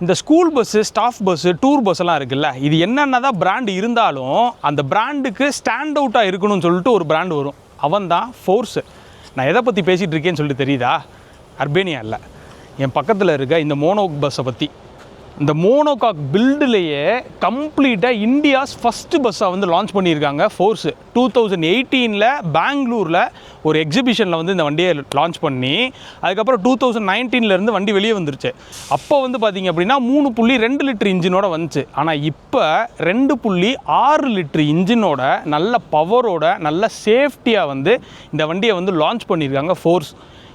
இந்த school bus, staff bus, tour பஸ்ஸெல்லாம் இருக்குல்ல, இது என்னென்ன தான் பிராண்டு இருந்தாலும் அந்த பிராண்டுக்கு ஸ்டாண்ட் அவுட்டாக இருக்கணும்னு சொல்லிட்டு ஒரு பிராண்டு வரும். அவன் தான் ஃபோர்ஸு. நான் எதை பற்றி பேசிகிட்டு இருக்கேன்னு சொல்லிட்டு தெரியுதா? அர்பேனியா இல்லை, என் பக்கத்தில் இருக்க இந்த மோனோக் பஸ்ஸை பற்றி. இந்த மோனோகாக் பில்டுலேயே கம்ப்ளீட்டாக இந்தியாஸ் ஃபஸ்ட்டு பஸ்ஸாக வந்து லான்ச் பண்ணியிருக்காங்க ஃபோர்ஸு. 2018 பெங்களூரில் ஒரு எக்ஸிபிஷனில் வந்து இந்த வண்டியை லான்ச் பண்ணி அதுக்கப்புறம் 2019 வண்டி வெளியே வந்துருச்சு. அப்போ வந்து பார்த்திங்க அப்படின்னா 3.2 லிட்டர் இன்ஜினோட வந்துச்சு. ஆனால் இப்போ 2.6 லிட்டர் இன்ஜினோட நல்ல பவரோட நல்ல சேஃப்டியாக வந்து இந்த வண்டியை வந்து லான்ச் பண்ணியிருக்காங்க ஃபோர்ஸ்.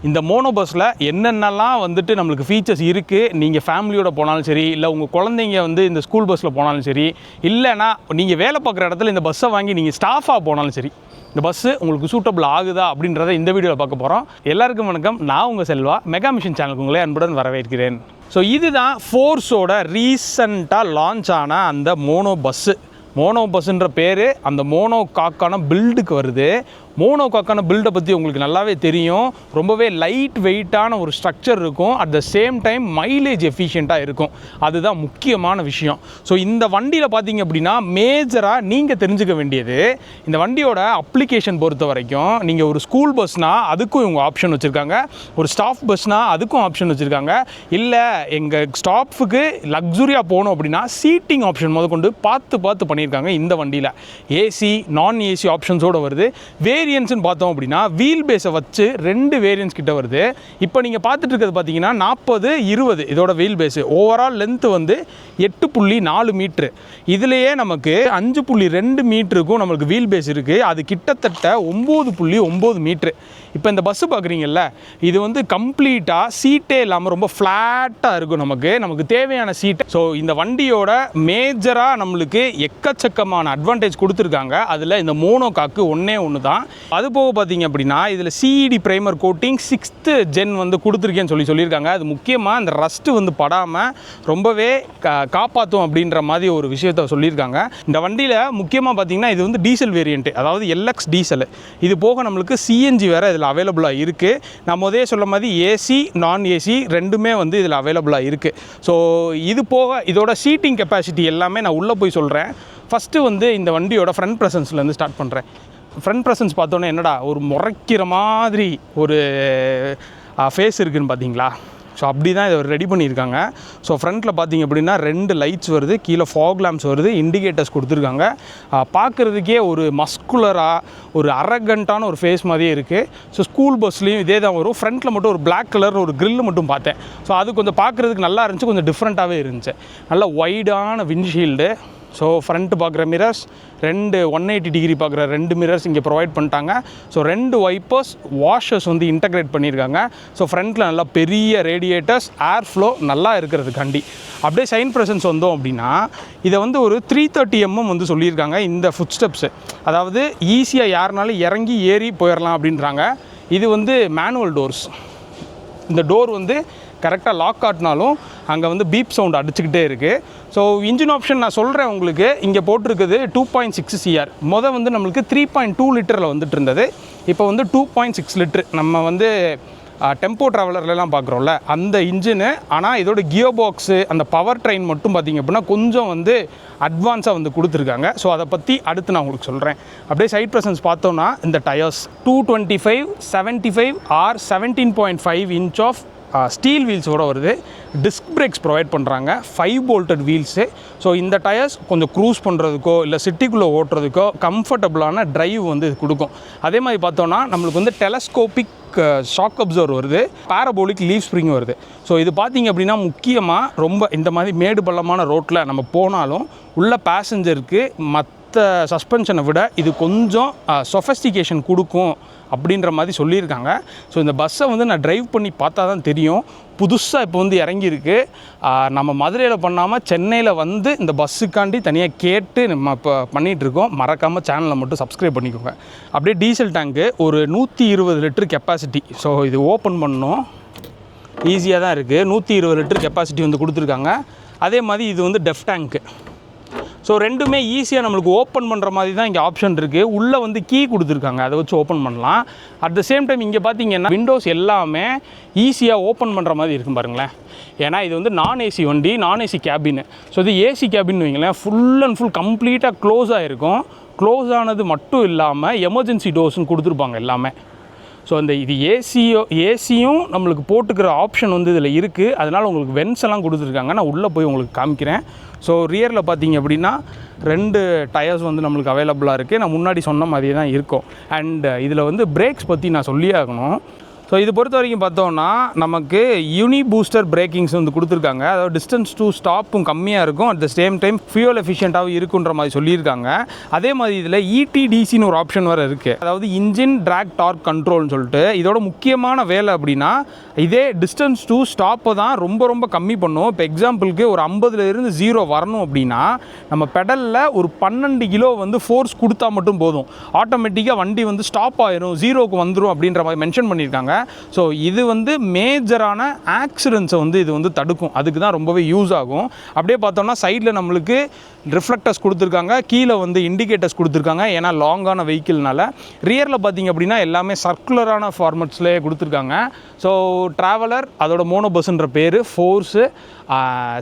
இந்த மோனோ பஸ்ஸில் என்னென்னலாம் வந்துட்டு நம்மளுக்கு ஃபீச்சர்ஸ் இருக்குது, நீங்கள் ஃபேமிலியோட போனாலும் சரி, இல்லை உங்கள் குழந்தைங்க வந்து இந்த ஸ்கூல் பஸ்ஸில் போனாலும் சரி, இல்லைனா நீங்கள் வேலை பார்க்குற இடத்துல இந்த பஸ்ஸை வாங்கி நீங்கள் ஸ்டாஃபாக போனாலும் சரி, இந்த பஸ்ஸு உங்களுக்கு சூட்டபிள் ஆகுதா அப்படின்றத இந்த வீடியோவில் பார்க்க போகிறோம். எல்லாருக்கும் வணக்கம், நான் உங்கள் செல்வா. மெகா மிஷன் சேனலுக்கு உங்களே அன்புடன் வரவேற்கிறேன். ஸோ இதுதான் ஃபோர்ஸோட ரீசண்டாக லான்ச் ஆன அந்த மோனோ பஸ்ஸு. மோனோ பஸ்ஸுன்ற பேர் அந்த மோனோகாக்கான பில்டுக்கு வருது. மோனோகாக்கான பில்டை பற்றி உங்களுக்கு நல்லாவே தெரியும். ரொம்பவே லைட் வெயிட்டான ஒரு ஸ்ட்ரக்சர் இருக்கும், at the same time mileage எஃபிஷியண்ட்டாக இருக்கும். அதுதான் முக்கியமான விஷயம். ஸோ இந்த வண்டியில் பார்த்தீங்க அப்படின்னா மேஜராக நீங்கள் தெரிஞ்சுக்க வேண்டியது, இந்த வண்டியோட அப்ளிகேஷன் பொறுத்த வரைக்கும் நீங்கள் ஒரு ஸ்கூல் பஸ்னால் அதுக்கும் இவங்க ஆப்ஷன் வச்சுருக்காங்க, ஒரு ஸ்டாஃப் பஸ்னால் அதுக்கும் ஆப்ஷன் வச்சுருக்காங்க, இல்லை எங்கள் ஸ்டாஃபுக்கு லக்ஸுரியாக போகணும் அப்படின்னா சீட்டிங் ஆப்ஷன் முதற்கொண்டு பார்த்து பண்ணியிருக்காங்க. இந்த வண்டியில் ஏசி, நான் ஏசி ஆப்ஷன்ஸோடு வருது. வேரியன்ஸ்னு பார்த்தோம் அப்படின்னா வீல் பேஸை வச்சு 2 வேரியன்ஸ் கிட்ட வருது. இப்போ நீங்கள் பார்த்துட்டு இருக்கிறது பார்த்தீங்கன்னா 40-20 இதோட வீல் பேஸு. ஓவரால் லென்த்து வந்து 8.4 மீட்ரு. இதுலேயே நமக்கு 5.2 மீட்டருக்கும் நம்மளுக்கு வீல் பேஸ் இருக்குது. அது கிட்டத்தட்ட 9.9 மீட்ரு. இப்போ இந்த பஸ்ஸு பார்க்குறீங்கல்ல, இது வந்து கம்ப்ளீட்டாக சீட்டே இல்லாமல் ரொம்ப ஃப்ளாட்டாக இருக்கும். நமக்கு தேவையான சீட்டு. ஸோ இந்த வண்டியோட மேஜராக நம்மளுக்கு எக்கச்சக்கமான அட்வான்டேஜ் கொடுத்துருக்காங்க. அதில் இந்த மோனோகாக்கு ஒன்று தான். அது போக பார்த்தீங்க அப்படின்னா இதில் CET primer coating 6th gen வந்து கொடுத்துருக்கேன்னு சொல்லியிருக்காங்க. அது முக்கியமாக இந்த ரஸ்ட்டு வந்து படாமல் ரொம்பவே காப்பாற்றும் அப்படின்ற மாதிரி ஒரு விஷயத்த சொல்லியிருக்காங்க. இந்த வண்டியில் முக்கியமாக பார்த்தீங்கன்னா இது வந்து டீசல் வேரியண்ட்டு, அதாவது எல்எக்ஸ் டீசல். இது போக நம்மளுக்கு சிஎன்ஜி வேறு இதில் அவைலபிளாக இருக்குது. நான் முதலே சொல்ல மாதிரி ஏசி, நான் ஏசி ரெண்டுமே வந்து இதில் அவைலபிளாக இருக்குது. ஸோ இது போக இதோட சீட்டிங் கெப்பாசிட்டி எல்லாமே நான் உள்ளே போய் சொல்கிறேன். ஃபஸ்ட்டு வந்து இந்த வண்டியோட ஃப்ரண்ட் ப்ரெசன்ஸ்லேருந்து ஸ்டார்ட் பண்ணுறேன். ஃப்ரண்ட் ப்ரெசன்ஸ் பார்த்தோன்னே என்னடா ஒரு முறைக்கிற மாதிரி ஒரு ஃபேஸ் இருக்குதுன்னு பார்த்தீங்களா? ஸோ அப்படி தான் இதை ரெடி பண்ணியிருக்காங்க. ஸோ ஃப்ரண்ட்டில் பார்த்தீங்க அப்படின்னா 2 லைட்ஸ் வருது, கீழே ஃபாக் லேம்ப்ஸ் வருது, இண்டிகேட்டர்ஸ் கொடுத்துருக்காங்க. பார்க்குறதுக்கே ஒரு மஸ்குலராக ஒரு அரகண்ட்டான ஒரு ஃபேஸ் மாதிரியே இருக்குது. ஸோ ஸ்கூல் பஸ்லேயும் இதே தான் வரும். ஃப்ரண்ட்டில் மட்டும் ஒரு பிளாக் கலர் ஒரு கிரில் மட்டும் பார்த்தேன். ஸோ அது கொஞ்சம் பார்க்குறதுக்கு நல்லா இருந்துச்சு, கொஞ்சம் டிஃப்ரெண்ட்டாகவே இருந்துச்சு. நல்லா வைடான விண்ட்ஷீல்டு. ஸோ ஃப்ரண்ட்டு பார்க்குற மிரர்ஸ் 2 180 டிகிரி பார்க்குற 2 மிரர்ஸ் இங்கே ப்ரொவைட் பண்ணிட்டாங்க. ஸோ 2 வைப்பர்ஸ், வாஷர்ஸ் வந்து இன்டகிரேட் பண்ணியிருக்காங்க. ஸோ ஃப்ரண்ட்டில் நல்லா பெரிய ரேடியேட்டர்ஸ், ஏர் ஃப்ளோ நல்லா இருக்கிறதுக்காண்டி. அப்படியே சைன் ப்ரெசன்ஸ் வந்தோம் அப்படின்னா இதை வந்து ஒரு 330 mm வந்து சொல்லியிருக்காங்க இந்த ஃபுட் ஸ்டெப்ஸு. அதாவது ஈஸியாக யாருனாலும் இறங்கி ஏறி போயிடலாம் அப்படின்றாங்க. இது வந்து மேனுவல் டோர்ஸ். இந்த டோர் வந்து கரெக்டாக லாக் ஆட்டினாலும் அங்கே வந்து பீப் சவுண்ட் அடிச்சுக்கிட்டே இருக்குது. ஸோ இன்ஜின் ஆப்ஷன் நான் சொல்கிறேன் உங்களுக்கு. இங்கே போட்டிருக்குது 2.6 CR. வந்து நம்மளுக்கு 3.2 லிட்டரில் வந்துட்டு இருந்தது. இப்போ வந்து 2.6 லிட்டர். நம்ம வந்து டெம்போ ட்ராவலர்லாம் பார்க்குறோம்ல அந்த இன்ஜினு. ஆனால் இதோட கியர் பாக்ஸு, அந்த பவர் ட்ரெயின் மட்டும் பார்த்திங்க அப்படின்னா கொஞ்சம் வந்து அட்வான்ஸாக வந்து கொடுத்துருக்காங்க. ஸோ அதை பற்றி அடுத்து நான் உங்களுக்கு சொல்கிறேன். அப்படியே சைட் ப்ரெசன்ஸ் பார்த்தோன்னா இந்த tyres 225, 75 or 17.5 inch of steel வீல்ஸோடு வருது. டிஸ்க் பிரேக்ஸ் ப்ரொவைட் பண்ணுறாங்க, 5 போல்டட் வீல்ஸு. ஸோ இந்த டயர்ஸ் கொஞ்சம் க்ரூஸ் பண்ணுறதுக்கோ இல்லை சிட்டிக்குள்ளே ஓட்டுறதுக்கோ கம்ஃபர்டபுளான ட்ரைவ் வந்து இது கொடுக்கும். அதே மாதிரி பார்த்தோன்னா நம்மளுக்கு வந்து டெலஸ்கோபிக் ஷாக் அப்சர்வர் வருது, பேரபோலிக் லீவ் ஸ்ப்ரிங் வருது. ஸோ இது பார்த்திங்க அப்படின்னா முக்கியமாக ரொம்ப இந்த மாதிரி மேடு பள்ளமான ரோட்டில் நம்ம போனாலும் உள்ள பேசஞ்சருக்கு மற்ற சஸ்பென்ஷனை விட இது கொஞ்சம் சொஃபஸ்டிகேஷன் கொடுக்கும் அப்படின்ற மாதிரி சொல்லியிருக்காங்க. ஸோ இந்த பஸ்ஸை வந்து நான் ட்ரைவ் பண்ணி பார்த்தா தான் தெரியும். புதுசாக இப்போ வந்து இறங்கியிருக்கு. நம்ம மதுரையில் பண்ணாமல் சென்னையில் வந்து இந்த பஸ்ஸுக்காண்டி தனியாக கேட்டு நம்ம இப்போ பண்ணிகிட்ருக்கோம். மறக்காமல் சேனலை மட்டும் சப்ஸ்கிரைப் பண்ணிக்கோங்க. அப்படியே டீசல் டேங்க்கு ஒரு 120 லிட்டர் கெப்பாசிட்டி. ஸோ இது ஓப்பன் பண்ணணும், ஈஸியாக தான் இருக்குது. 120 லிட்டர் கெப்பாசிட்டி வந்து கொடுத்துருக்காங்க. அதே மாதிரி இது வந்து டெஃப் டேங்க்கு. ஸோ ரெண்டுமே ஈஸியாக நம்மளுக்கு ஓப்பன் பண்ணுற மாதிரி தான் இங்கே ஆப்ஷன் இருக்குது. உள்ளே வந்து கீ கொடுத்துருக்காங்க, அதை வச்சு ஓப்பன் பண்ணலாம். அட் த சேம் டைம் இங்கே பார்த்தீங்கன்னா விண்டோஸ் எல்லாமே ஈஸியாக ஓப்பன் பண்ணுற மாதிரி இருக்கும் பாருங்களேன். ஏன்னா இது வந்து நான் ஏசி வண்டி, நான் ஏசி கேபின். ஸோ இது ஏசி கேபின் வைங்களேன், ஃபுல் அண்ட் ஃபுல் கம்ப்ளீட்டாக க்ளோஸ் ஆகிருக்கும். க்ளோஸ் ஆனது மட்டும் இல்லாமல் எமர்ஜென்சி டோர்ஸ்னு கொடுத்துருப்பாங்க எல்லாமே. ஸோ இந்த இது ஏசியும் நம்மளுக்கு போட்டுக்கிற ஆப்ஷன் வந்து இதில் இருக்குது. அதனால் உங்களுக்கு வென்ஸ் எல்லாம் கொடுத்துருக்காங்க. நான் உள்ளே போய் உங்களுக்கு காமிக்கிறேன். ஸோ ரியரில் பார்த்தீங்க அப்படின்னா 2 டயர்ஸ் வந்து நம்மளுக்கு அவைலபிளாக இருக்குது. நான் முன்னாடி சொன்ன மாதிரியே தான் இருக்கும். அண்ட் இதில் வந்து பிரேக்ஸ் பற்றி நான் சொல்லியே ஆகணும். ஸோ இது பொறுத்த வரைக்கும் பார்த்தோன்னா நமக்கு யூனி பூஸ்டர் பிரேக்கிங்ஸ் வந்து கொடுத்துருக்காங்க. அதாவது டிஸ்டன்ஸ் டு ஸ்டாப்பும் கம்மியாக இருக்கும், at the same time fuel எஃபிஷியண்ட்டாகவும் இருக்குன்ற மாதிரி சொல்லியிருக்காங்க. அதே மாதிரி இதில் இடிடிசின்னு ஒரு ஆப்ஷன் வேறு இருக்குது. அதாவது இன்ஜின் ட்ராக் டார்க் கண்ட்ரோல்னு சொல்லிட்டு இதோட முக்கியமான வேலை அப்படின்னா இதே டிஸ்டன்ஸ் டு ஸ்டாப்பை தான் ரொம்ப ரொம்ப கம்மி பண்ணும். இப்போ எக்ஸாம்பிளுக்கு ஒரு 50லேருந்து 0 வரணும் அப்படின்னா நம்ம பெடலில் ஒரு 12 கிலோ வந்து ஃபோர்ஸ் கொடுத்தா மட்டும் போதும், ஆட்டோமேட்டிக்காக வண்டி வந்து ஸ்டாப் ஆயிரும், 0க்கு வந்துடும் அப்படின்ற மாதிரி மென்ஷன் பண்ணியிருக்காங்க. ஸோ இது வந்து மேஜரான ஆக்சிடென்ட்ஸை வந்து இது வந்து தடுக்கும். அதுக்கு தான் ரொம்பவே யூஸ் ஆகும். அப்படியே பார்த்தோம்னா சைடில் நம்மளுக்கு ரிஃப்ளெக்டர்ஸ் கொடுத்துருக்காங்க, கீழே வந்து இண்டிகேட்டர்ஸ் கொடுத்துருக்காங்க. ஏன்னா லாங்கான வெஹிக்கிள்னால. ரியரில் பார்த்திங்க அப்படின்னா எல்லாமே சர்க்குலரான ஃபார்மெட்ஸ்லேயே கொடுத்துருக்காங்க. ஸோ ட்ராவலர், அதோட மோனோ பஸ்ன்ற பேர், ஃபோர்ஸு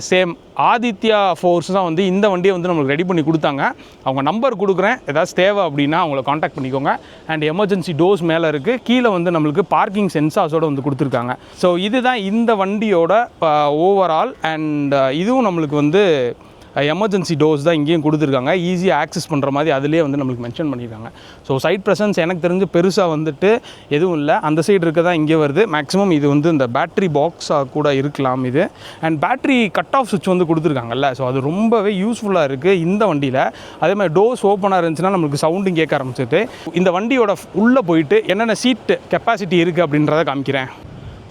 சேம் ஆதித்யா ஃபோர்ஸ் தான் வந்து இந்த வண்டியை வந்து நம்மளுக்கு ரெடி பண்ணி கொடுத்தாங்க. அவங்க நம்பர் கொடுக்குறேன், ஏதாச்சும் தேவை அப்படின்னா அவங்கள காண்டாக்ட் பண்ணிக்கோங்க. அண்ட் எமர்ஜென்சி டோர்ஸ் மேலே இருக்குது, கீழே வந்து நம்மளுக்கு பார்க்கிங் சென்சார்ஸோடு வந்து கொடுத்துருக்காங்க. ஸோ இதுதான் இந்த வண்டியோட ஓவரால். அண்ட் இதுவும் நம்மளுக்கு வந்து எமர்ஜென்சி டோர்ஸ் தான் இங்கேயும் கொடுத்துருக்காங்க, ஈஸியாக ஆக்சஸ் பண்ணுற மாதிரி அதிலே வந்து நம்மளுக்கு மென்ஷன் பண்ணியிருக்காங்க. ஸோ சைட் ப்ரெசன்ஸ் எனக்கு தெரிஞ்சு பெருசாக வந்துட்டு எதுவும் இல்லை. அந்த சைடு இருக்க தான் இங்கே வருது. மேக்ஸிமம் இது வந்து இந்த பேட்ரி பாக்ஸாக கூட இருக்கலாம் இது. அண்ட் பேட்ரி கட் ஆஃப் சுவிட்ச் வந்து கொடுத்துருக்காங்கல்ல, ஸோ அது ரொம்பவே யூஸ்ஃபுல்லாக இருக்குது இந்த வண்டியில். அதே மாதிரி டோர்ஸ் ஓப்பனாக இருந்துச்சுன்னா நம்மளுக்கு சவுண்டும் கேட்க ஆரம்பிச்சிட்டு. இந்த வண்டியோட உள்ளே போயிட்டு என்னென்ன சீட்டு கெப்பாசிட்டி இருக்குது அப்படின்றத காமிக்கிறேன்.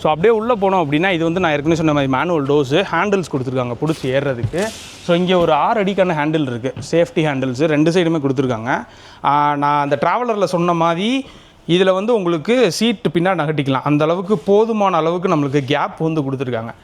ஸோ அப்படியே உள்ளே போனோம் அப்படின்னா இது வந்து நான் ஏற்கனவே சொன்ன மாதிரி மேனுவல் டோர்ஸு, ஹேண்டில்ஸ் கொடுத்துருக்காங்க பிடிச்சி ஏறுறதுக்கு. ஸோ இங்கே ஒரு 6 அடிக்கான ஹேண்டில் இருக்குது, சேஃப்டி ஹேண்டில்ஸு 2 சைடுமே கொடுத்துருக்காங்க. நான் அந்த ட்ராவலரில் சொன்ன மாதிரி இதில் வந்து உங்களுக்கு சீட்டு பின்னாடி நகட்டிக்கலாம், அந்த அளவுக்கு போதுமான அளவுக்கு நம்மளுக்கு கேப் வந்து கொடுத்துருக்காங்க.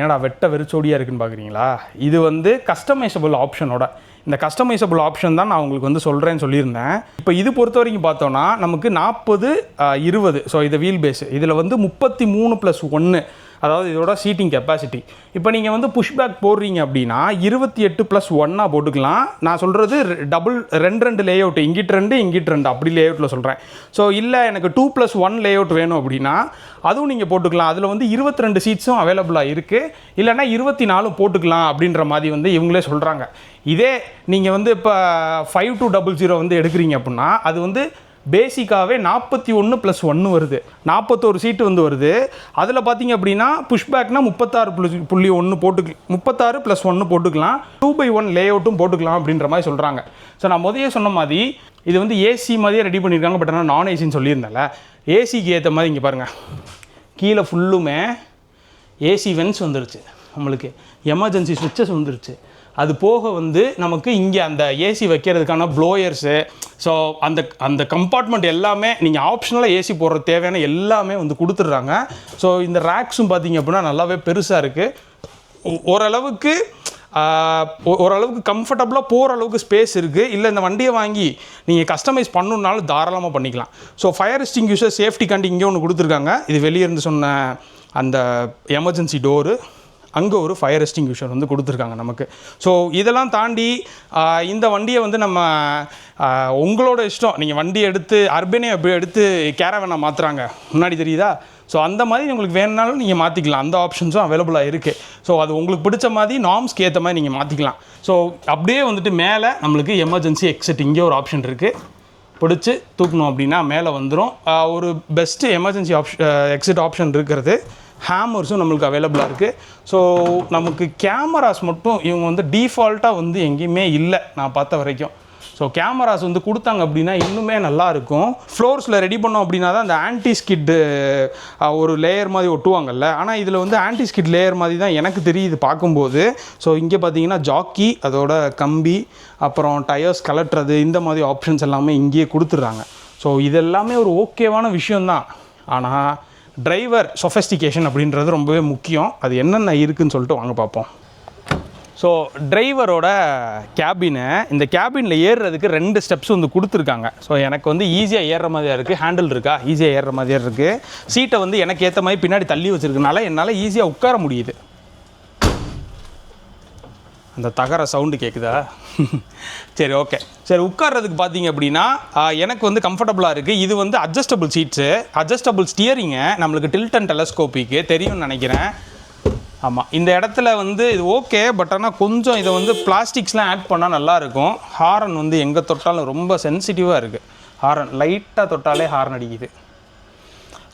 ஏன்னா வெட்ட வெறிச்சோடியாக இருக்குன்னு பார்க்குறீங்களா? இது வந்து கஸ்டமைசபிள் ஆப்ஷனோட. இந்த கஸ்டமைசபிள் ஆப்ஷன் தான் நான் உங்களுக்கு வந்து சொல்கிறேன்னு சொல்லியிருந்தேன். இப்போ இது பொறுத்த வரைக்கும் பார்த்தோன்னா நமக்கு 40/20. ஸோ இது வீல் பேஸ். இதில் வந்து 33+1, அதாவது இதோட சீட்டிங் கெப்பாசிட்டி. இப்போ நீங்கள் வந்து புஷ்பேக் போடுறீங்க அப்படின்னா 28+1 போட்டுக்கலாம். நான் சொல்கிறது டபுள் 2 லே அவுட், இங்கிட்டு 2 அப்படி லே அவுட்டில் சொல்கிறேன். ஸோ இல்லை எனக்கு 2+1 லே அவுட் வேணும் அப்படின்னா அதுவும் நீங்கள் போட்டுக்கலாம். அதில் வந்து 22 சீட்ஸும் அவைலபிளாக இருக்குது. இல்லைனா 24 போட்டுக்கலாம் அப்படின்ற மாதிரி வந்து இவங்களே சொல்கிறாங்க. இதே நீங்கள் வந்து இப்போ 5200 வந்து எடுக்கிறீங்க அப்படின்னா அது வந்து பேசிக்காகவே 41+1 வருது, 41 சீட்டு வந்து வருது. அதில் பார்த்தீங்க அப்படின்னா புஷ்பேக்னா 36.1 போட்டுக்கலாம், 36+1 போட்டுக்கலாம், 2/1 லே அவுட்டும் போட்டுக்கலாம் அப்படின்ற மாதிரி சொல்கிறாங்க. ஸோ நான் முதலே சொன்ன மாதிரி இது வந்து ஏசி மாதிரியே ரெடி பண்ணியிருக்காங்க. பட் ஆனால் நான் ஏசின்னு சொல்லியிருந்தேன்ல, ஏசிக்கு ஏற்ற மாதிரி இங்கே பாருங்கள், கீழே ஃபுல்லுமே ஏசி வென்ஸ் வந்துருச்சு, நம்மளுக்கு எமர்ஜென்சி ஸ்விட்சஸ் வந்துருச்சு. அது போக வந்து நமக்கு இங்கே அந்த ஏசி வைக்கிறதுக்கான ப்ளோயர்ஸு, ஸோ அந்த கம்பார்ட்மெண்ட் எல்லாமே நீங்கள் ஆப்ஷனலாக ஏசி போடுற தேவையான எல்லாமே வந்து கொடுத்துட்றாங்க. ஸோ இந்த ரேக்ஸும் பார்த்திங்க அப்படின்னா நல்லாவே பெருசாக இருக்குது. ஓரளவுக்கு கம்ஃபர்டபுளாக போகிற அளவுக்கு ஸ்பேஸ் இருக்குது. இல்லை இந்த வண்டியை வாங்கி நீங்கள் கஸ்டமைஸ் பண்ணணுன்னாலும் தாராளமாக பண்ணிக்கலாம். ஸோ ஃபயர் எக்ஸ்டிங்யூஷர் சேஃப்டிக்காண்டி இங்கே ஒன்று கொடுத்துருக்காங்க. இது வெளியே இருந்து சொன்ன அந்த எமர்ஜென்சி டோரு, அங்கே ஒரு ஃபயர் எக்ஸ்டிங்யூஷர் வந்து கொடுத்துருக்காங்க நமக்கு. ஸோ இதெல்லாம் தாண்டி இந்த வண்டியை வந்து நம்ம உங்களோட இஷ்டம், நீங்கள் வண்டி எடுத்து அர்பனே அப்படி எடுத்து கேரவேனை மாற்றுறாங்க முன்னாடி தெரியுதா? ஸோ அந்த மாதிரி உங்களுக்கு வேணுனாலும் நீங்கள் மாற்றிக்கலாம், அந்த ஆப்ஷன்ஸும் அவைலபிளாக இருக்குது. ஸோ அது உங்களுக்கு பிடிச்ச மாதிரி நார்ம்ஸ்க்கு ஏற்ற மாதிரி நீங்கள் மாற்றிக்கலாம். ஸோ அப்படியே வந்துட்டு மேலே நம்மளுக்கு எமர்ஜென்சி எக்ஸிட் இங்கே ஒரு ஆப்ஷன் இருக்குது, பிடிச்சி தூக்கணும் அப்படின்னா மேலே வந்துடும். ஒரு பெஸ்ட்டு எமர்ஜென்சி எக்ஸிட் ஆப்ஷன் இருக்கிறது. ஹேமர்ஸும் நம்மளுக்கு அவைலபிளாக இருக்குது. ஸோ நமக்கு கேமராஸ் மட்டும் இவங்க வந்து டீஃபால்ட்டாக வந்து எங்கேயுமே இல்லை நான் பார்த்த வரைக்கும். ஸோ கேமராஸ் வந்து கொடுத்தாங்க அப்படின்னா இன்னுமே நல்லாயிருக்கும். ஃப்ளோர்ஸில் ரெடி பண்ணோம் அப்படின்னா தான் அந்த ஆன்டி ஸ்கிட் ஒரு லேயர் மாதிரி ஒட்டுவாங்கல்ல, ஆனால் இதில் வந்து ஆன்டி ஸ்கிட் லேயர் மாதிரி தான் எனக்கு தெரியுது பார்க்கும்போது. ஸோ இங்கே பார்த்தீங்கன்னா ஜாக்கி, அதோட கம்பி, அப்புறம் டயர்ஸ் கலட்டுறது, இந்த மாதிரி ஆப்ஷன்ஸ் எல்லாமே இங்கேயே கொடுத்துட்றாங்க. ஸோ இதெல்லாமே ஒரு ஓகேவான விஷயந்தான். ஆனால் டிரைவர் சொஃபஸ்டிகேஷன் அப்படின்றது ரொம்பவே முக்கியம். அது என்னென்ன இருக்குதுன்னு சொல்லிட்டு வாங்க பார்ப்போம். ஸோ டிரைவரோட கேபினு, இந்த கேபினில் ஏறுறதுக்கு 2 ஸ்டெப்ஸ் வந்து கொடுத்துருக்காங்க. ஸோ எனக்கு வந்து ஈஸியாக ஏறுற மாதிரியாக இருக்குது. ஹேண்டில் இருக்கா, ஈஸியாக ஏறுற மாதிரியாக இருக்குது. சீட்டை வந்து எனக்கு ஏற்ற மாதிரி பின்னாடி தள்ளி வச்சுருக்கனால என்னால் ஈஸியாக உட்கார முடியுது. அந்த தகர சவுண்டு கேட்குதா? சரி, ஓகே. சரி, உட்கார்றதுக்கு பார்த்தீங்க அப்படின்னா எனக்கு வந்து கம்ஃபர்டபுளாக இருக்குது. இது வந்து அட்ஜஸ்டபிள் சீட்ஸு, அட்ஜஸ்டபிள் ஸ்டியரிங்கு, நம்மளுக்கு டில்ட் அண்ட் டெலஸ்கோப்பிக்கு தெரியும்னு நினைக்கிறேன். ஆமாம், இந்த இடத்துல வந்து இது ஓகே. பட் ஆனால் கொஞ்சம் இதை வந்து பிளாஸ்டிக்ஸ்லாம் ஆட் பண்ணால் நல்லாயிருக்கும். ஹாரன் வந்து எங்கே தொட்டாலும் ரொம்ப சென்சிட்டிவாக இருக்குது. ஹாரன் லைட்டாக தொட்டாலே ஹாரன் அடிக்குது.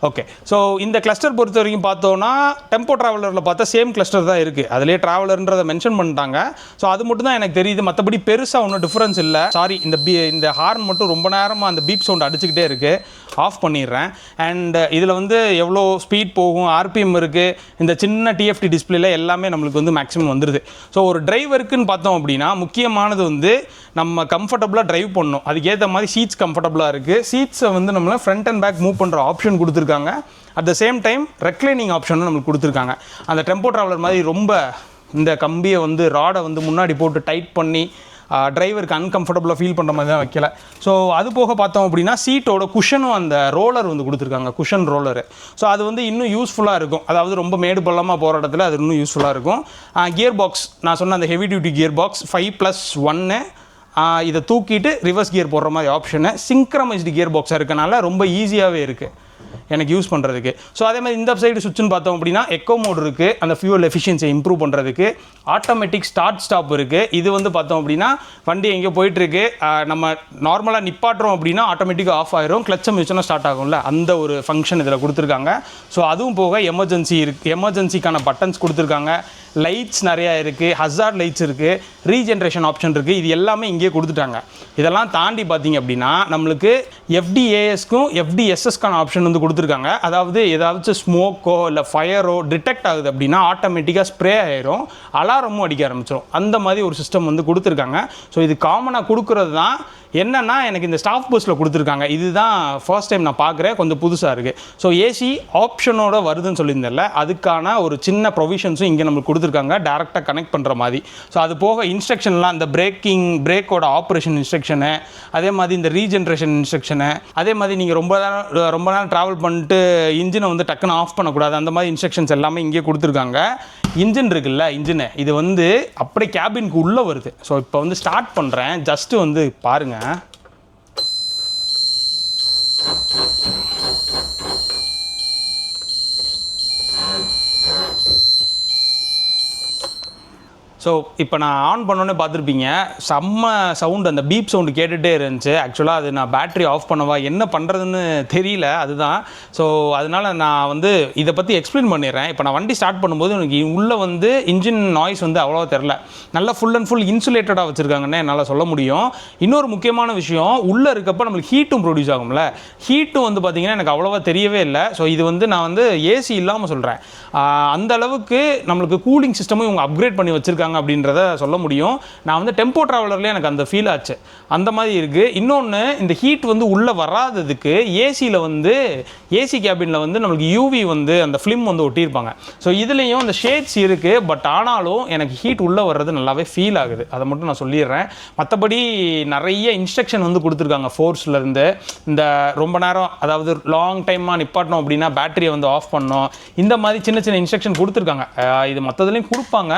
ஓகே. ஸோ இந்த கிளஸ்டர் பொறுத்த வரைக்கும் பார்த்தோன்னா டெம்போ ட்ராவலரில் பார்த்தா சேம் கிளஸ்டர் தான் இருக்குது. அதிலே ட்ராவலர்ன்றதை மென்ஷன் பண்ணிட்டாங்க. ஸோ அது மட்டும் தான் எனக்கு தெரியுது. மற்றபடி பெருசாக ஒன்றும் டிஃப்ரென்ஸ் இல்லை. சாரி, இந்த ஹார்ன் மட்டும் ரொம்ப நேரமாக அந்த பீப் சவுண்ட் அடிச்சுக்கிட்டே இருக்குது. ஆஃப் பண்ணிடுறேன். அண்ட் இதில் வந்து எவ்வளோ ஸ்பீட் போகும், ஆர்பிஎம் இருக்குது, இந்த சின்ன டிஎஃப்டி டிஸ்பிளேல எல்லாமே நம்மளுக்கு வந்து மேக்ஸிமம் வந்துடுது. ஸோ ஒரு டிரைவருக்குன்னு பார்த்தோம் அப்படின்னா முக்கியமானது வந்து நம்ம கம்ஃபர்டபுளாக ட்ரைவ் பண்ணணும். அதுக்கேற்ற மாதிரி சீட்ஸ் கம்ஃபர்டபுளாக இருக்குது. சீட்ஸை வந்து நம்மளை ஃப்ரண்ட் அண்ட் பேக் மூவ் பண்ணுற ஆப்ஷன் கொடுத்துருக்காங்க. At the same time reclining ஆப்ஷனும் நம்மளுக்கு கொடுத்துருக்காங்க. அந்த டெம்போ ட்ராவலர் மாதிரி ரொம்ப இந்த கம்பியை வந்து ராடை வந்து முன்னாடி போட்டு டைட் பண்ணி டிரைவருக்கு அன்கம்ஃபர்டபுளாக ஃபீல் பண்ணுற மாதிரி தான் வைக்கல. ஸோ அது போக பார்த்தோம் அப்படின்னா சீட்டோட குஷனும் அந்த ரோலர் வந்து கொடுத்துருக்காங்க, குஷன் ரோலரு. ஸோ அது வந்து இன்னும் யூஸ்ஃபுல்லாக இருக்கும். அதாவது ரொம்ப மேடு பள்ளமாக போகிற இடத்துல அது இன்னும் யூஸ்ஃபுல்லாக இருக்கும். கியர் பாக்ஸ், நான் சொன்ன அந்த ஹெவி டியூட்டி கியர் பாக்ஸ் 5+1, இதை தூக்கிட்டு ரிவர்ஸ் கியர் போடுற மாதிரி ஆப்ஷனு. சிங்க்ரமைஸ்டு கியர் பாக்ஸாக இருக்கனால ரொம்ப ஈஸியாகவே இருக்குது எனக்கு யூஸ் பண்ணுறதுக்கு. ஸோ அதே மாதிரி இந்த சைடு சுவிட்சுன்னு பார்த்தோம் அப்படின்னா எக்கோ மோட் இருக்குது, அந்த ஃபியூல் எஃபிஷியன்சியை இம்ப்ரூவ் பண்ணுறதுக்கு. ஆட்டோமேட்டிக் ஸ்டார்ட் ஸ்டாப் இருக்குது. இது வந்து பார்த்தோம் அப்படின்னா வண்டி எங்கேயோ போயிட்டுருக்கு, நம்ம நார்மலாக நிப்பாட்டுறோம் அப்படின்னா ஆட்டோமேட்டிக்காக ஆஃப் ஆயிரும், கிளச்சை மிச்சனா ஸ்டார்ட் ஆகும்ல, அந்த ஒரு ஃபங்க்ஷன் இதில் கொடுத்துருக்காங்க. ஸோ அதுவும் போக எமர்ஜென்சி இருக்குது, எமர்ஜென்சிக்கான பட்டன்ஸ் கொடுத்துருக்காங்க. லைட்ஸ் நிறையா இருக்குது, ஹசார்ட் லைட்ஸ் இருக்குது, ரீஜென்ரேஷன் ஆப்ஷன் இருக்குது. இது எல்லாமே இங்கே கொடுத்துட்டாங்க. இதெல்லாம் தாண்டி பார்த்தீங்க அப்படின்னா நம்மளுக்கு FDASக்கும் FDSSக்கான ஆப்ஷன் வந்து கொடுத்துருக்காங்க. அதாவது ஏதாச்சும் ஸ்மோக்கோ இல்லை ஃபயரோ டிடெக்ட் ஆகுது அப்படின்னா ஆட்டோமேட்டிக்காக ஸ்ப்ரே ஆயிரும், அலாரமும் அடிக்க ஆரம்பிச்சிடும். அந்த மாதிரி ஒரு சிஸ்டம் வந்து கொடுத்துருக்காங்க. ஸோ இது காமனாக கொடுக்குறது தான். என்னென்னா எனக்கு இந்த ஸ்டாஃப் பஸ்ஸில் கொடுத்துருக்காங்க. இதுதான் ஃபர்ஸ்ட் டைம் நான் பார்க்குறேன், கொஞ்சம் புதுசாக இருக்குது. ஸோ ஏசி ஆப்ஷனோட வருதுன்னு சொல்லியிருந்தேன்ல, அதுக்கான ஒரு சின்ன ப்ரொவிஷன்ஸும் இங்கே நம்மளுக்கு கொடுத்துருக்காங்க, டேரெக்டாக கனெக்ட் பண்ணுற மாதிரி. ஸோ அது போக இன்ஸ்ட்ரக்ஷன்லாம், இந்த பிரேக்கோட ஆப்ரேஷன் இன்ஸ்ட்ரக்ஷனு, அதே மாதிரி இந்த ரீஜென்ரேஷன் இன்ஸ்ட்ரக்ஷனு, அதே மாதிரி நீங்கள் ரொம்ப நேரம் ட்ராவல் பண்ணிட்டு இன்ஜினை வந்து டக்குன்னு ஆஃப் பண்ணக்கூடாது, அந்த மாதிரி இன்ஸ்ட்ரக்ஷன்ஸ் எல்லாமே இங்கே கொடுத்துருக்காங்க. இன்ஜின் இருக்குல்ல, இன்ஜினு இது வந்து அப்படியே கேபினுக்கு உள்ளே வருது. ஸோ இப்போ வந்து ஸ்டார்ட் பண்ணுறேன், ஜஸ்ட்டு வந்து பாருங்கள். ஸோ இப்போ நான் ஆன் பண்ணோன்னே பார்த்துருப்பீங்க, செம்ம சவுண்டு, அந்த பீப் சவுண்டு கேட்டுகிட்டே இருந்துச்சு. ஆக்சுவலாக அது நான் பேட்ரி ஆஃப் பண்ணவா என்ன பண்ணுறதுன்னு தெரியல, அதுதான். ஸோ அதனால் நான் வந்து இதை பற்றி எக்ஸ்பிளைன் பண்ணிடுறேன். இப்போ நான் வண்டி ஸ்டார்ட் பண்ணும்போது எனக்கு உள்ளே வந்து இன்ஜின் நாய்ஸ் வந்து அவ்வளோவா தெரில. நல்லா ஃபுல் அண்ட் ஃபுல் இன்சுலேட்டடாக வச்சுருக்காங்கன்னு என்னால் சொல்ல முடியும். இன்னொரு முக்கியமான விஷயம், உள்ளே இருக்கப்போ நம்மளுக்கு ஹீட்டும் ப்ரொடியூஸ் ஆகும்ல, ஹீட்டும் வந்து பார்த்திங்கன்னா எனக்கு அவ்வளோவா தெரியவே இல்லை. ஸோ இது வந்து நான் வந்து ஏசி இல்லாமல் சொல்கிறேன். அந்த அளவுக்கு நம்மளுக்கு கூலிங் சிஸ்டமும் இவங்க அப்கிரேட் பண்ணி வச்சுருக்காங்க அப்படின்றத சொல்ல முடியும். நான் வந்து டெம்போ ட்ராவலர்லேயே எனக்கு அந்த ஃபீல் ஆச்சு, அந்த மாதிரி இருக்குது. இன்னொன்று, இந்த ஹீட் வந்து உள்ளே வராததுக்கு ஏசியில் வந்து ஏசி கேபினில் வந்து நம்மளுக்கு யூவி வந்து அந்த ஃபிலிம் வந்து ஒட்டியிருப்பாங்க. ஸோ இதுலேயும் அந்த ஷேட்ஸ் இருக்குது. பட் ஆனாலும் எனக்கு ஹீட் உள்ளே வர்றது நல்லாவே ஃபீல் ஆகுது, அதை மட்டும் நான் சொல்லிடுறேன். மற்றபடி நிறைய இன்ஸ்ட்ரக்ஷன் வந்து கொடுத்துருக்காங்க ஃபோர்ஸ்லேருந்து. இந்த ரொம்ப நேரம், அதாவது லாங் டைமாக நிப்பாட்டணும் அப்படின்னா பேட்டரியை வந்து ஆஃப் பண்ணணும், இந்த மாதிரி சின்ன சின்ன இன்ஸ்ட்ரக்ஷன் கொடுத்துருக்காங்க. இது மற்றதுலேயும் கொடுப்பாங்க.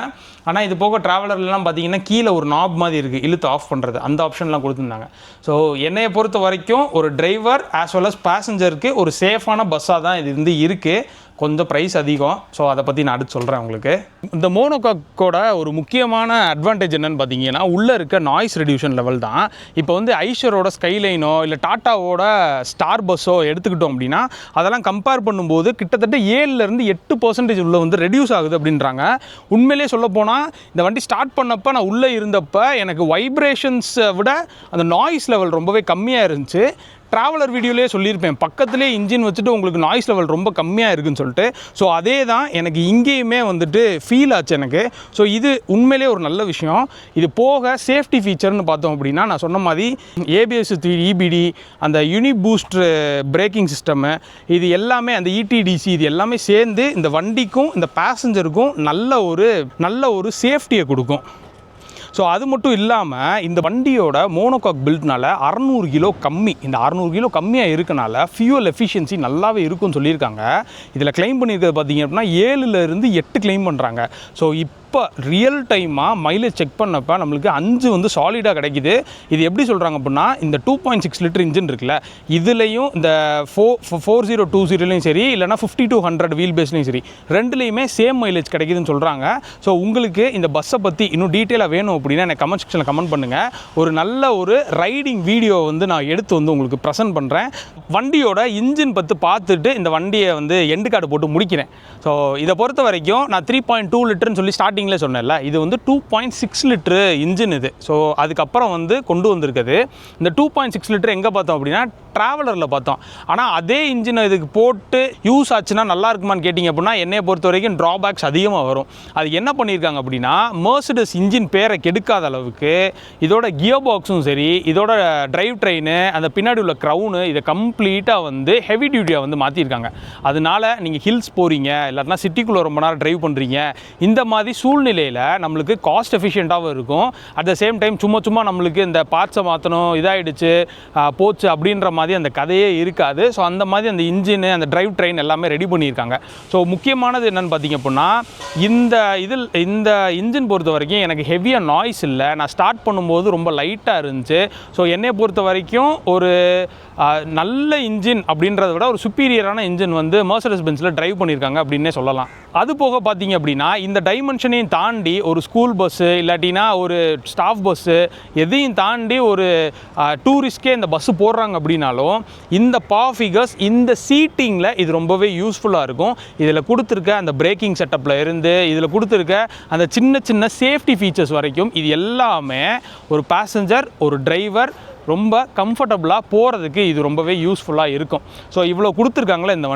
ஆனால் இது போக ட்ராவலர்லாம் பார்த்தீங்கன்னா கீழே ஒரு நாப் மாதிரி இருக்குது, இழுத்து ஆஃப் பண்ணுறது, அந்த ஆப்ஷன்லாம் கொடுத்துருந்தாங்க. ஸோ என்னையை பொறுத்த வரைக்கும் ஒரு டிரைவர் ஆஸ் வெல் அஸ் பேசஞ்சருக்கு ஒரு சேஃபான பஸ்ஸாக தான் இது வந்து இருக்குது. கொஞ்சம் ப்ரைஸ் அதிகம். ஸோ அதை பற்றி நான் அடுத்து சொல்கிறேன் உங்களுக்கு. இந்த மோனோகாக்கோட ஒரு முக்கியமான அட்வான்டேஜ் என்னென்னு பார்த்தீங்கன்னா உள்ளே இருக்க நாய்ஸ் ரெடியூஷன் லெவல் தான். இப்போ வந்து ஐஷரோட ஸ்கைலைனோ இல்லை டாட்டாவோட ஸ்டார் பஸ்ஸோ எடுத்துக்கிட்டோம் அப்படின்னா அதெல்லாம் கம்பேர் பண்ணும்போது கிட்டத்தட்ட 7-8% உள்ள வந்து ரெடியூஸ் ஆகுது அப்படின்றாங்க. உண்மையிலே சொல்ல போனால் இந்த வண்டி ஸ்டார்ட் பண்ணப்போ நான் உள்ளே இருந்தப்போ எனக்கு வைப்ரேஷன்ஸை விட அந்த நாய்ஸ் லெவல் ரொம்பவே கம்மியாக இருந்துச்சு. ட்ராவலர் வீடியோலேயே சொல்லியிருப்பேன், பக்கத்துலேயே இன்ஜின் வச்சுட்டு உங்களுக்கு நாய்ஸ் லெவல் ரொம்ப கம்மியாக இருக்குன்னு சொல்லிட்டு. ஸோ அதே தான் எனக்கு இங்கேயுமே வந்துட்டு ஃபீல் ஆச்சு எனக்கு. ஸோ இது உண்மையிலே ஒரு நல்ல விஷயம். இது போக சேஃப்டி ஃபீச்சர்னு பார்த்தோம் அப்படின்னா, நான் சொன்ன மாதிரி ABS EBD, அந்த யூனி பூஸ்ட் பிரேக்கிங் சிஸ்டமு, இது எல்லாமே அந்த ETDC இது எல்லாமே சேர்ந்து இந்த வண்டிக்கும் இந்த பேசஞ்சருக்கும் நல்ல ஒரு சேஃப்டியை கொடுக்கும். ஸோ அது மட்டும் இல்லாமல் இந்த வண்டியோட மோனோகாக் பில்ட்னால 600 கிலோ கம்மி, இந்த 600 கிலோ கம்மியாக இருக்கனால ஃபியூவல் எஃபிஷியன்சி நல்லாவே இருக்குன்னு சொல்லியிருக்காங்க. இதில் கிளைம் பண்ணியிருக்கிறது பார்த்தீங்க அப்படின்னா 7லேருந்து 8 கிளைம் பண்ணுறாங்க. ஸோ இப்போ ரியல் டைமாக மைலேஜ் செக் பண்ணப்போ நம்மளுக்கு 5 வந்து சாலிடாக கிடைக்கிது. இது எப்படி சொல்கிறாங்க அப்படின்னா, இந்த 2.6 லிட்டர் இன்ஜின் இருக்குல்ல, இதுலேயும் இந்த 4020லையும் சரி, இல்லைனா 5200 வீல் பேஸ்லையும் சரி, ரெண்டுலேயுமே சேம் மைலேஜ் கிடைக்குதுன்னு சொல்கிறாங்க. ஸோ உங்களுக்கு இந்த பஸ்ஸை பற்றி இன்னும் டீட்டெயிலாக வேணும் அப்படின்னா எனக்கு கமெண்ட் செக்ஷனில் கமெண்ட் பண்ணுங்கள். ஒரு நல்ல ஒரு ரைடிங் வீடியோ வந்து நான் எடுத்து வந்து உங்களுக்கு ப்ரெசென்ட் பண்ணுறேன். வண்டியோட இன்ஜின் பார்த்துட்டு இந்த வண்டியை வந்து எண்டு கார்டு போட்டு முடிக்கிறேன். ஸோ இதை பொறுத்த வரைக்கும் நான் 3.2 லிட்டர்னு சொல்லி ஸ்டார்டிங்கில் சொன்னேன்ல, இது வந்து 2.6 லிட்டரு இன்ஜின் இது. ஸோ அதுக்கப்புறம் வந்து கொண்டு வந்திருக்குது. இந்த 2.6 லிட்டர் எங்கே பார்த்தோம் அப்படின்னா ட்ராவலரில் பார்த்தோம். ஆனால் அதே இன்ஜினை இதுக்கு போட்டு யூஸ் ஆச்சுன்னா நல்லா இருக்குமான்னு கேட்டிங்க அப்படின்னா, என்னையை பொறுத்த வரைக்கும் ட்ராபேக்ஸ் அதிகமாக வரும். அது என்ன பண்ணியிருக்காங்க அப்படின்னா, மெர்சிடஸ் இன்ஜின் பேரை கெடுக்காத அளவுக்கு இதோட கியர் பாக்ஸும் சரி, இதோட டிரைவ் ட்ரெயின், அந்த பின்னாடி உள்ள க்ரௌனு, இதை கம்ப்ளீட்டாக வந்து ஹெவி டியூட்டியாக வந்து மாற்றிருக்காங்க. அதனால நீங்கள் ஹில்ஸ் போகிறீங்க, இல்லாட்டினா சிட்டிக்குள்ளே ரொம்ப நேரம் ட்ரைவ் பண்ணுறீங்க, இந்த மாதிரி சூழ்நிலையில் நம்மளுக்கு காஸ்ட் எஃபிஷியண்ட்டாகவும் இருக்கும். அட் த சேம் டைம் சும்மா நம்மளுக்கு இந்த பார்ட்ஸை மாற்றணும், இதாகிடுச்சு போச்சு அப்படின்ற மாதிரி அந்த கதையே இருக்காது. ஸோ அந்த மாதிரி அந்த இன்ஜினு, அந்த டிரைவ் ட்ரெயின் எல்லாமே ரெடி பண்ணியிருக்காங்க. ஸோ முக்கியமானது என்னென்னு பார்த்தீங்க அப்படின்னா, இந்த இன்ஜின் பொறுத்த வரைக்கும் எனக்கு ஹெவியாக நாய்ஸ் இல்லை. நான் ஸ்டார்ட் பண்ணும்போது ரொம்ப லைட்டாக இருந்துச்சு. ஸோ என்னை பொறுத்த வரைக்கும் ஒரு நல்ல இன்ஜின் அப்படின்றத விட ஒரு சுப்பீரியரான இன்ஜின் வந்து மெர்சிடஸ் பென்ஸில் டிரைவ் பண்ணியிருக்காங்க அப்படின்னே சொல்லலாம். அது போக பார்த்தீங்க அப்படின்னா, இந்த டைமென்ஷனையும் தாண்டி ஒரு ஸ்கூல் பஸ்ஸு இல்லாட்டினா ஒரு ஸ்டாஃப் பஸ்ஸு எதையும் தாண்டி ஒரு டூரிஸ்ட்கே இந்த பஸ்ஸு போடுறாங்க அப்படின்னாலும் இந்த ஃபிகர்ஸ், இந்த சீட்டிங்கில் இது ரொம்பவே யூஸ்ஃபுல்லாக இருக்கும். இதில் கொடுத்துருக்க அந்த பிரேக்கிங் செட்டப்பில் இருந்து, இதில் கொடுத்துருக்க அந்த சின்ன சேஃப்டி ஃபீச்சர்ஸ் வரைக்கும் இது எல்லாமே ஒரு பேசஞ்சர், ஒரு டிரைவர் ரொம்ப கம்ஃபர்டபுளாக போகிறதுக்கு இது ரொம்பவே யூஸ்ஃபுல்லாக இருக்கும். ஸோ இவ்வளோ கொடுத்துருக்காங்களே இந்த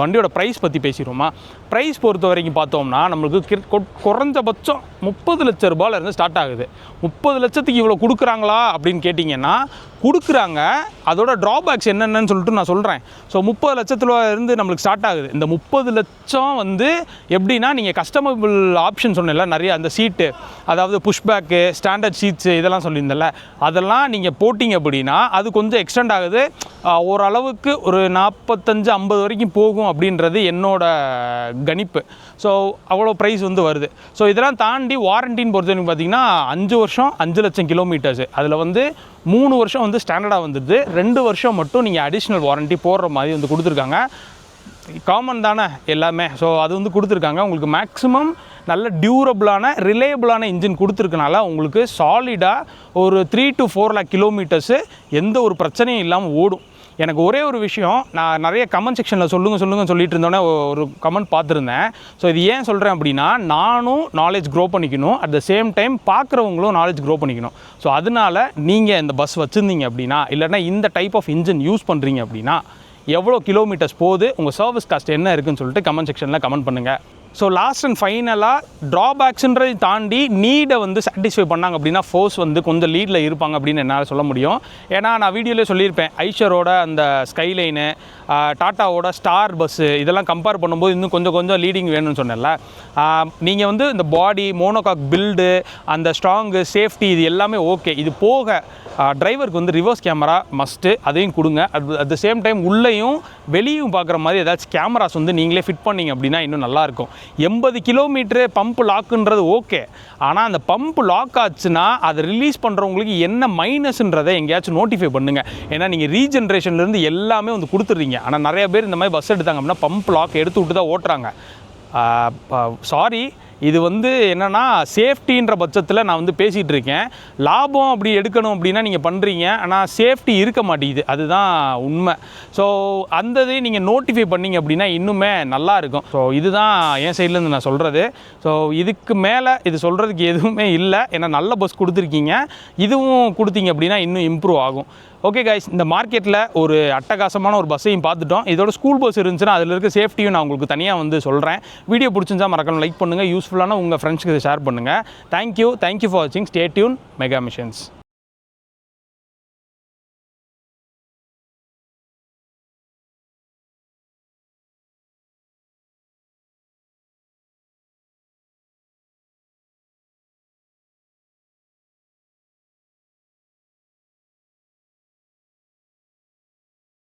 வண்டியோட ப்ரைஸ் பற்றி பேசிடுவோமா? ப்ரைஸ் பொறுத்த வரைக்கும் பார்த்தோம்னா நம்மளுக்கு குறைஞ்சபட்சம் 30 லட்ச ரூபாயிலேருந்து ஸ்டார்ட் ஆகுது. 30 லட்சத்துக்கு இவ்வளோ கொடுக்குறாங்களா அப்படின்னு கேட்டிங்கன்னா கொடுக்குறாங்க. அதோட ட்ராபேக்ஸ் என்னென்னு சொல்லிட்டு நான் சொல்கிறேன். ஸோ 30 லட்சத்துல இருந்து நம்மளுக்கு ஸ்டார்ட் ஆகுது. இந்த 30 லட்சம் வந்து எப்படின்னா, நீங்கள் கஸ்டமபிள் ஆப்ஷன் சொன்னல நிறைய, அந்த சீட்டு, அதாவது புஷ்பேக்கு, ஸ்டாண்டர்ட் சீட்ஸு இதெல்லாம் சொல்லியிருந்தல, அதெல்லாம் நீங்கள் போட்டிங்க அப்படின்னா அது கொஞ்சம் எக்ஸ்டெண்ட் ஆகுது. ஓரளவுக்கு ஒரு 45-50 வரைக்கும் போகும் அப்படின்றது என்னோட கணிப்பு. ஸோ அவ்வளோ ப்ரைஸ் வந்து வருது. ஸோ இதெல்லாம் தாண்டி வாரண்டின்னு பொறுத்த வரைக்கும் பார்த்தீங்கன்னா 5 வருஷம் 5 லட்சம் கிலோமீட்டர்ஸு. அதில் வந்து 3 வருஷம் வந்து ஸ்டாண்டர்டாக வந்துடுது, 2 வருஷம் மட்டும் நீங்கள் அடிஷ்னல் வாரண்ட்டி போடுற மாதிரி வந்து கொடுத்துருக்காங்க. காமன் தானே எல்லாமே. ஸோ அது வந்து கொடுத்துருக்காங்க. உங்களுக்கு மேக்ஸிமம் நல்ல டியூரபிளான ரிலேபிளான இன்ஜின் கொடுத்துருக்கனால உங்களுக்கு சாலிடாக ஒரு 3 to 4 lakh கிலோமீட்டர்ஸு எந்த ஒரு பிரச்சனையும் இல்லாமல் ஓடும். எனக்கு ஒரே ஒரு விஷயம், நான் நிறைய கமெண்ட் செக்ஷனில் சொல்லுங்கள் சொல்லிட்டு இருந்தோன்னே ஒரு கமெண்ட் பார்த்துருந்தேன். ஸோ இது ஏன் சொல்கிறேன் அப்படின்னா, நானும் நாலேஜ் க்ரோ பண்ணிக்கணும், அட் த சேம் டைம் பார்க்குறவங்களும் நாலேஜ் க்ரோ பண்ணிக்கணும். ஸோ அதனால் நீங்கள் இந்த பஸ் வச்சுருந்தீங்க அப்படின்னா, இல்லைனா இந்த டைப் ஆஃப் இன்ஜின் யூஸ் பண்ணுறீங்க அப்படின்னா, எவ்வளோ கிலோமீட்டர்ஸ் போகுது, உங்கள் சர்வீஸ் காஸ்ட் என்ன இருக்குன்னு சொல்லிட்டு கமெண்ட் செக்ஷனில் கமெண்ட் பண்ணுங்கள். ஸோ லாஸ்ட் அண்ட் ஃபைனலாக ட்ராபேக்ஸுன்றதை தாண்டி நீடை வந்து சாட்டிஸ்ஃபை பண்ணாங்க அப்படின்னா ஃபோர்ஸ் வந்து கொஞ்சம் லீடில் இருப்பாங்க அப்படின்னு என்னால் சொல்ல முடியும். ஏன்னா நான் வீடியோவில் சொல்லியிருப்பேன், ஐஷரோட அந்த ஸ்கைலைனு, டாட்டாவோட ஸ்டார் பஸ்ஸு இதெல்லாம் கம்பேர் பண்ணும்போது இன்னும் கொஞ்சம் லீடிங் வேணும்னு சொன்னேன்ல. நீங்கள் வந்து இந்த பாடி, மோனோகாக் பில்டு, அந்த ஸ்ட்ராங்கு, சேஃப்டி இது எல்லாமே ஓகே. இது போக டிரைவருக்கு வந்து ரிவர்ஸ் கேமரா மஸ்ட்டு, அதையும் கொடுங்க. அட் த சேம் டைம் உள்ளேயும் வெளியும் பார்க்குற மாதிரி ஏதாச்சும் கேமராஸ் வந்து நீங்களே ஃபிட் பண்ணிங்க அப்படின்னா இன்னும் நல்லாயிருக்கும். 80 கிலோமீட்டரு பம்ப் லாக்குன்றது ஓகே, ஆனால் அந்த பம்ப் லாக் ஆச்சுன்னா அதை ரிலீஸ் பண்ணுறவங்களுக்கு என்ன மைனஸ்ன்றதை எங்கேயாச்சும் நோட்டிஃபை பண்ணுங்கள். ஏன்னா நீங்கள் ரீஜென்ரேஷன்லேருந்து எல்லாமே வந்து கொடுத்துட்றீங்க. ஆனால் நிறைய பேர் இந்த மாதிரி பஸ் எடுத்தாங்க அப்படின்னா பம்ப் லாக் எடுத்து விட்டு தான் ஓட்டுறாங்க. சாரி, இது வந்து என்னென்னா சேஃப்டின்ற பட்சத்தில் நான் வந்து பேசிகிட்டு இருக்கேன். லாபம் அப்படி எடுக்கணும் அப்படின்னா நீங்கள் பண்ணுறீங்க, ஆனால் சேஃப்டி இருக்க மாட்டேங்குது, அதுதான் உண்மை. ஸோ அந்த இதையும் நீங்கள் நோட்டிஃபை பண்ணிங்க அப்படின்னா இன்னுமே நல்லா இருக்கும். ஸோ இதுதான் என் சைட்லேருந்து நான் சொல்கிறது. ஸோ இதுக்கு மேலே இது சொல்கிறதுக்கு எதுவுமே இல்லை. ஏன்னா நல்ல பஸ் கொடுத்துருக்கீங்க, இதுவும் கொடுத்தீங்க அப்படின்னா இன்னும் இம்ப்ரூவ் ஆகும். ஓகே கைஸ், இந்த மார்க்கெட்டில் ஒரு அட்டகாசமான ஒரு பஸ்ஸையும் பார்த்துட்டோம். இதோட ஸ்கூல் பஸ் இருந்துச்சுன்னா அதில் இருக்க சேஃப்டியும் நான் உங்களுக்கு தனியாக வந்து சொல்கிறேன். வீடியோ பிடிச்சிருந்தா மறக்காம லைக் பண்ணுங்கள், யூஸ்ஃபுல்லான உங்கள் ஃப்ரெண்ட்ஸ்க்கு இதை ஷேர் பண்ணுங்கள். தேங்க்யூ ஃபார் வாட்சிங். Stay tuned mega missions.